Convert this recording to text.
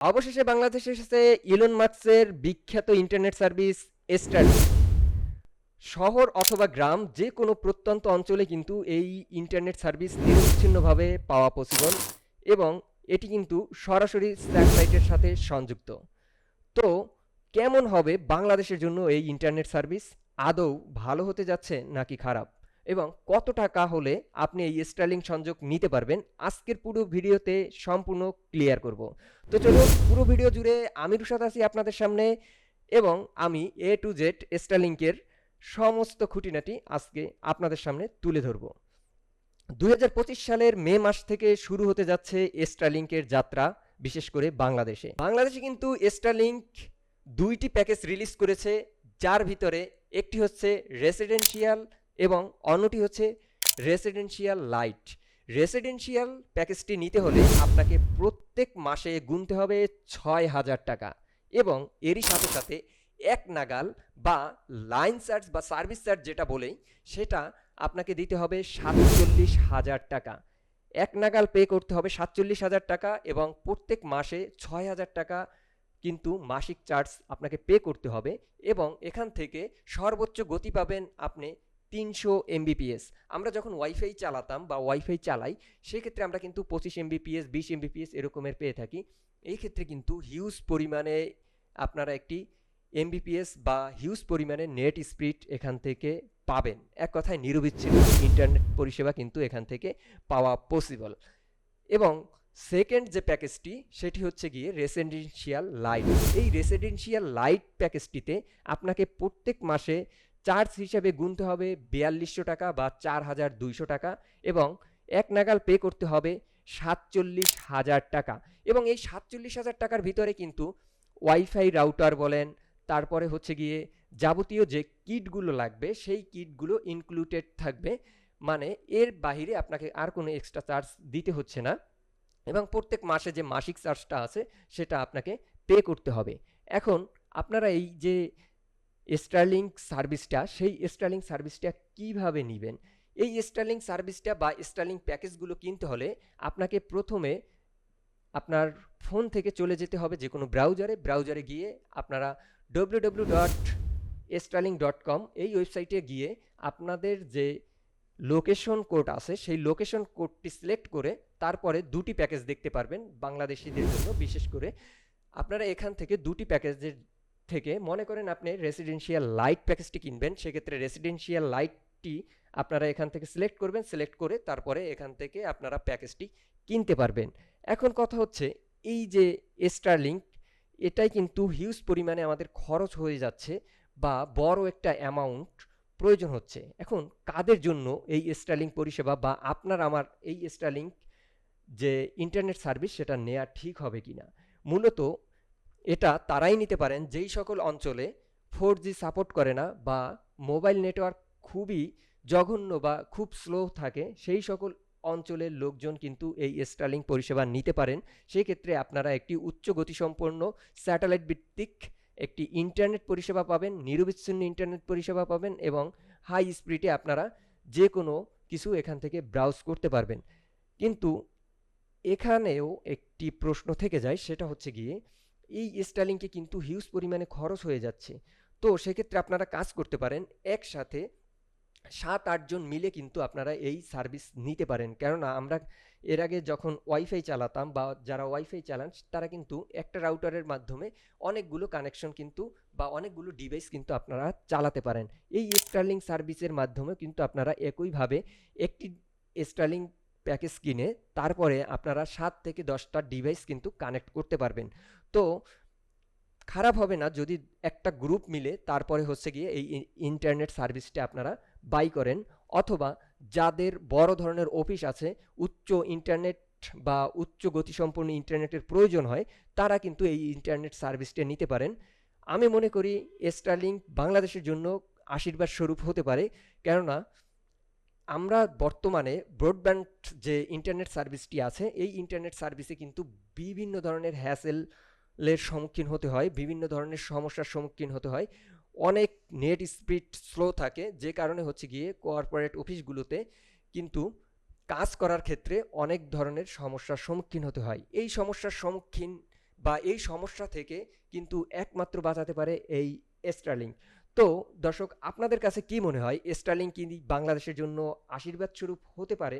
অবশেষে বাংলাদেশে এসেছে ইলন মাস্কের বিখ্যাত ইন্টারনেট সার্ভিস স্টারলিংক। শহর অথবা গ্রাম যে কোনো প্রত্যন্ত অঞ্চলে কিন্তু এই ইন্টারনেট সার্ভিস নিরবিচ্ছিন্নভাবে পাওয়া পসিবল এবং এটি কিন্তু সরাসরি স্যাটেলাইটের সাথে সংযুক্ত। তো কেমন হবে বাংলাদেশের জন্য এই ইন্টারনেট সার্ভিস? আদৌ ভালো হতে যাচ্ছে নাকি খারাপ? এবং কত টাকা হলে আপনি এই স্টারলিংক সংযোগ নিতে পারবেন? আজকের পুরো ভিডিওতে সম্পূর্ণ ক্লিয়ার করব। তো চলুন পুরো ভিডিও জুড়ে আমি রুশাদ আছি আপনাদের সামনে এবং আমি এ টু জেড স্টারলিংকের সমস্ত খুঁটিনাটি আজকে আপনাদের সামনে তুলে ধরব। 2025 সালের মে মাস থেকে শুরু হতে যাচ্ছে স্টারলিংকের যাত্রা, বিশেষ করে বাংলাদেশে কিন্তু স্টারলিংক দুইটি প্যাকেজ রিলিজ করেছে, যার ভিতরে একটি হচ্ছে রেসিডেন্সিয়াল এবং অন্যটি হচ্ছে রেসিডেন্সিয়াল লাইট। রেসিডেন্সিয়াল প্যাকেজটি নিতে হলে আপনাকে প্রত্যেক মাসে গুনতে হবে 6,000 টাকা এবং এরই সাথে সাথে এক নাগাল বা লাইন চার্জ বা সার্ভিস চার্জ যেটা বলেই সেটা আপনাকে দিতে হবে 47,000 টাকা। এক নাগাল পে করতে হবে 47,000 টাকা এবং প্রত্যেক মাসে 6,000 টাকা কিন্তু মাসিক চার্জ আপনাকে পে করতে হবে এবং এখান থেকে সর্বোচ্চ গতি পাবেন আপনি 300 এমবিপিএস। আমরা যখন ওয়াইফাই চালাতাম বা ওয়াইফাই চালাই সেক্ষেত্রে আমরা কিন্তু 25 এমবিপিএস 20 এমবিপিএস এরকমের পেয়ে থাকি। এই ক্ষেত্রে কিন্তু হিউজ পরিমাণে আপনারা একটি এমবিপিএস বা হিউজ পরিমাণে নেট স্পিড এখান থেকে পাবেন। এক কথায় নিরবিচ্ছিন্ন ইন্টারনেট পরিষেবা কিন্তু এখান থেকে পাওয়া পসিবল। এবং সেকেন্ড যে প্যাকেজটি সেটি হচ্ছে গিয়ে রেসিডেন্সিয়াল লাইট। এই রেসিডেন্সিয়াল লাইট প্যাকেজটিতে আপনাকে প্রত্যেক মাসে চার্জ হিসাবে গুনতে হবে 4200 টাকা বা 4,200 টাকা এবং এক নাগাল পে করতে হবে 47,000 টাকা এবং এই 47,000 টাকার ভিতরে কিন্তু ওয়াইফাই রাউটার বলেন, তারপরে হচ্ছে গিয়ে যাবতীয় যে কিটগুলো লাগবে সেই কিটগুলো ইনক্লুডেড থাকবে, মানে এর বাহিরে আপনাকে আর কোনো এক্সট্রা চার্জ দিতে হচ্ছে না এবং প্রত্যেক মাসে যে মাসিক চার্জটা আছে সেটা আপনাকে পে করতে হবে। এখন আপনারা এই যে স্টারলিংক সার্ভিসটা, সেই স্টারলিংক সার্ভিসটা কিভাবে নেবেন? এই স্টারলিংক সার্ভিসটা বা স্টারলিংক প্যাকেজগুলো কিনতে হলে আপনাকে প্রথমে আপনার ফোন থেকে চলে যেতে হবে যে কোনো ব্রাউজারে গিয়ে আপনারা www.starlink.com এই ওয়েবসাইটে গিয়ে আপনাদের যে লোকেশন কোড আছে সেই লোকেশন কোডটি সিলেক্ট করে তারপরে দুটি প্যাকেজ দেখতে পারবেন বাংলাদেশিদের জন্য। বিশেষ করে আপনারা এখান থেকে দুটি প্যাকেজের থেকে মনে করেন আপনি রেসিডেন্সিয়াল লাইট প্যাকেজটি কিনবেন, সেক্ষেত্রে রেসিডেন্সিয়াল লাইটটি আপনারা এখান থেকে সিলেক্ট করবেন, সিলেক্ট করে তারপরে এখান থেকে আপনারা প্যাকেজটি কিনতে পারবেন। এখন কথা হচ্ছে এই যে স্টারলিংক, এটাই কিন্তু হিউজ পরিমাণে আমাদের খরচ হয়ে যাচ্ছে বা বড় একটা অ্যামাউন্ট প্রয়োজন হচ্ছে। এখন কাদের জন্য এই স্টারলিংক পরিষেবা বা আপনার আমার এই স্টারলিংক যে ইন্টারনেট সার্ভিস সেটা নেওয়া ঠিক হবে কিনা? মূলত এটা তারাই নিতে পারেন যেই সকল অঞ্চলে 4G সাপোর্ট করে না বা মোবাইল নেটওয়ার্ক খুবই জঘন্য বা খুব স্লো থাকে, সেই সকল অঞ্চলের লোকজন কিন্তু এই স্টারলিংক পরিষেবা নিতে পারেন। সেই ক্ষেত্রে আপনারা একটি উচ্চ গতিসম্পন্ন স্যাটেলাইট ভিত্তিক একটি ইন্টারনেট পরিষেবা পাবেন, নিরবিচ্ছিন্ন ইন্টারনেট পরিষেবা পাবেন এবং হাই স্পিডে আপনারা যে কোনো কিছু এখান থেকে ব্রাউজ করতে পারবেন। কিন্তু এখানেও একটি প্রশ্ন থেকে যায়, সেটা হচ্ছে গিয়ে এই স্টারলিংকে কিন্তু হিউজ পরিমাণে খরচ হয়ে যাচ্ছে। তো সেক্ষেত্রে আপনারা কাজ করতে পারেন, একসাথে 7-8 জন মিলে কিন্তু আপনারা এই সার্ভিস নিতে পারেন। কেননা আমরা এর আগে যখন ওয়াইফাই চালাতাম বা যারা ওয়াইফাই চালান তারা কিন্তু একটা রাউটারের মাধ্যমে অনেকগুলো কানেকশন কিন্তু বা অনেকগুলো ডিভাইস কিন্তু আপনারা চালাতে পারেন। এই স্টারলিংক সার্ভিসের মাধ্যমে কিন্তু আপনারা একইভাবে একটি স্টারলিংক প্যাকেজ কিনে তারপরে আপনারা 7 থেকে 10টা ডিভাইস কিন্তু কানেক্ট করতে পারবেন। তো খারাপ হবে না যদি একটা গ্রুপ মিলে তারপরে হচ্ছে গিয়ে এই ইন্টারনেট সার্ভিসটা আপনারা বাই করেন, অথবা যাদের বড় ধরনের অফিস আছে, উচ্চ ইন্টারনেট বা উচ্চ গতিসম্পন্ন ইন্টারনেটের প্রয়োজন হয়, তারা কিন্তু এই ইন্টারনেট সার্ভিসটা নিতে পারেন। আমি মনে করি স্টারলিংক বাংলাদেশের জন্য আশীর্বাদ স্বরূপ হতে পারে, কেননা আমরা বর্তমানে ব্রডব্যান্ড যে ইন্টারনেট সার্ভিসটি আছে এই ইন্টারনেট সার্ভিসে কিন্তু বিভিন্ন ধরনের হ্যাসেলের সম্মুখীন হতে হয়, বিভিন্ন ধরনের সমস্যার সম্মুখীন হতে হয়। অনেক নেট স্পিড স্লো থাকে, যে কারণে হচ্ছে গিয়ে কর্পোরেট অফিসগুলোতে কিন্তু কাজ করার ক্ষেত্রে অনেক ধরনের সমস্যার সম্মুখীন হতে হয়। এই সমস্যার সম্মুখীন বা এই সমস্যা থেকে কিন্তু একমাত্র বাঁচাতে পারে এই স্টারলিংক। তো দর্শক, আপনাদের কাছে কি মনে হয়, স্টারলিংক কি বাংলাদেশের জন্য আশীর্বাদ স্বরূপ হতে পারে,